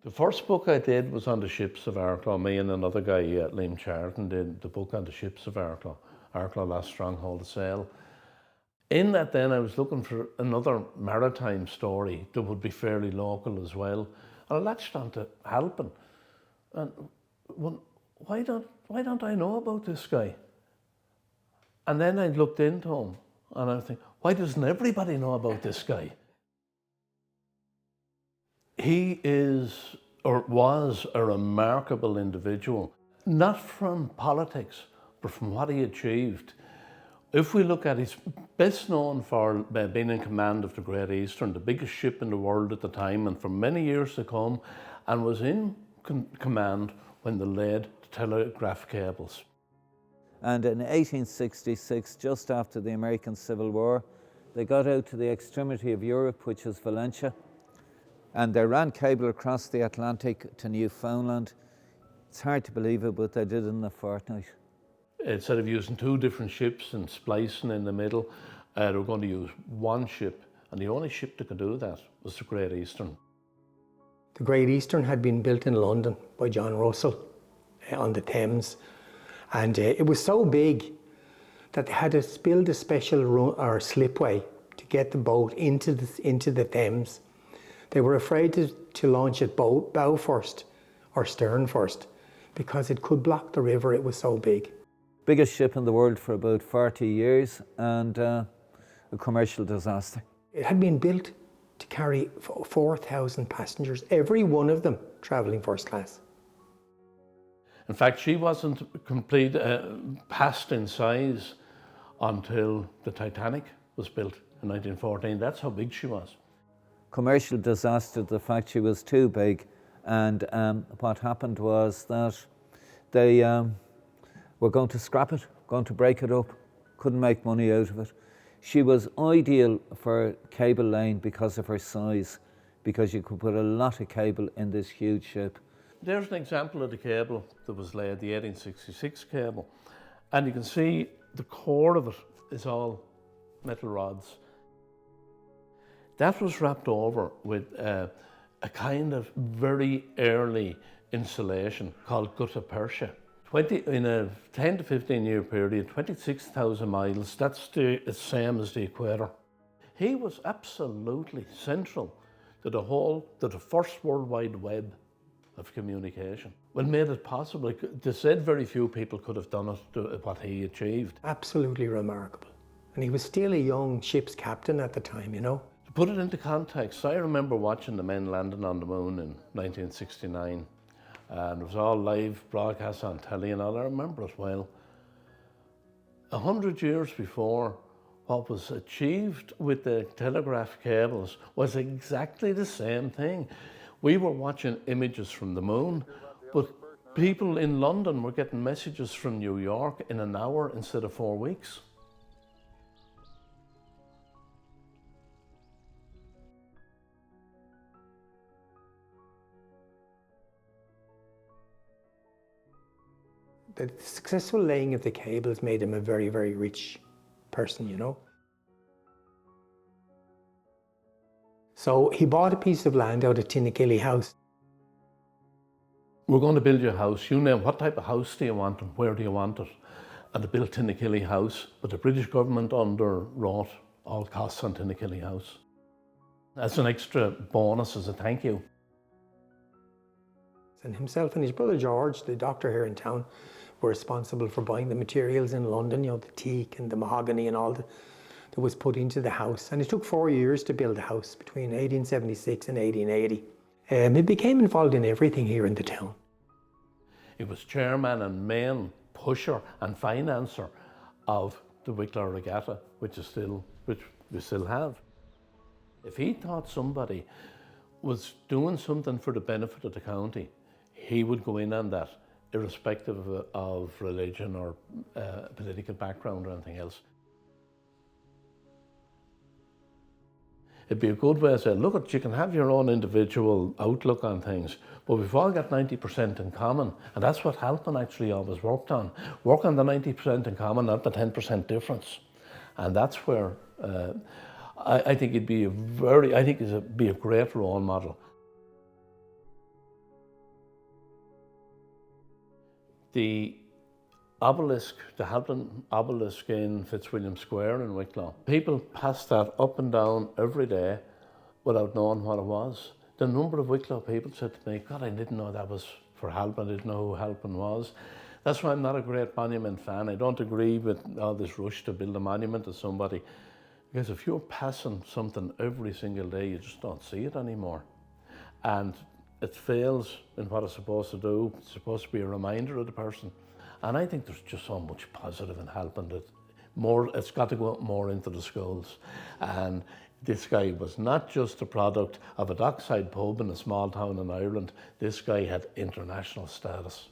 The first book I did was on the ships of Arklow. Me and another guy, Liam Charlton, did the book on the ships of Arklow, Arklow Last Stronghold of Sail. In that then I was looking for another maritime story that would be fairly local as well. And I latched onto Halpin. And why don't I know about this guy? And then I looked into him and I was thinking, why doesn't everybody know about this guy? He is, or was, a remarkable individual, not from politics, but from what he achieved. If we look at, he's best known for being in command of the Great Eastern, the biggest ship in the world at the time, and for many years to come, and was in command when they laid the telegraph cables. And in 1866, just after the American Civil War, they got out to the extremity of Europe, which is Valentia, and they ran cable across the Atlantic to Newfoundland. It's hard to believe it, but they did it in a fortnight. Instead of using two different ships and splicing in the middle, they were going to use one ship, and the only ship that could do that was the Great Eastern. The Great Eastern had been built in London by John Russell on the Thames, and it was so big that they had to build a special slipway to get the boat into the Thames. They were afraid to launch it bow first or stern first because it could block the river, it was so big. Biggest ship in the world for about 40 years and a commercial disaster. It had been built to carry 4,000 passengers, every one of them travelling first class. In fact, she wasn't passed in size until the Titanic was built in 1914. That's how big she was. Commercial disaster, the fact she was too big, and what happened was that they were going to scrap it, going to break it up, couldn't make money out of it. She was ideal for cable laying because of her size, because you could put a lot of cable in this huge ship. There's an example of the cable that was laid, the 1866 cable, and you can see the core of it is all metal rods. That was wrapped over with a kind of very early insulation called gutta percha. In a 10 to 15 year period, 26,000 miles, that's the same as the equator. He was absolutely central to the first World Wide Web of communication. What made it possible, they said very few people could have done it, what he achieved. Absolutely remarkable. And he was still a young ship's captain at the time, you know. To put it into context, I remember watching the men landing on the moon in 1969. And it was all live broadcast on telly and all, I remember it well. 100 years before, what was achieved with the telegraph cables was exactly the same thing. We were watching images from the moon, but people in London were getting messages from New York in an hour instead of 4 weeks. The successful laying of the cables made him a very, very rich person, you know. So he bought a piece of land out at Tinakilly House. We're going to build you a house. You name what type of house do you want and where do you want it? And they built Tinakilly House, but the British government underwrote all costs on Tinakilly House. That's an extra bonus as a thank you. And himself and his brother George, the doctor here in town, were responsible for buying the materials in London, you know, the teak and the mahogany and all that was put into the house. And it took 4 years to build the house between 1876 and 1880. He became involved in everything here in the town. He was chairman and main pusher and financer of the Wicklow Regatta, which we still have. If he thought somebody was doing something for the benefit of the county, he would go in on that, irrespective of religion or political background or anything else. It'd be a good way to say, look, you can have your own individual outlook on things, but we've all got 90% in common, and that's what Halpin actually always worked on. Work on the 90% in common, not the 10% difference. And that's where I think he'd be a great role model. the obelisk, the Halpin obelisk in Fitzwilliam Square in Wicklow. People passed that up and down every day without knowing what it was. The number of Wicklow people said to me, God, I didn't know that was for Halpin, I didn't know who Halpin was. That's why I'm not a great monument fan. I don't agree with all this rush to build a monument to somebody, because if you're passing something every single day, you just don't see it anymore. And it fails in what it's supposed to do. It's supposed to be a reminder of the person. And I think there's just so much positive in Halpin that it's got to go out more into the schools. And this guy was not just a product of a dockside pub in a small town in Ireland. This guy had international status.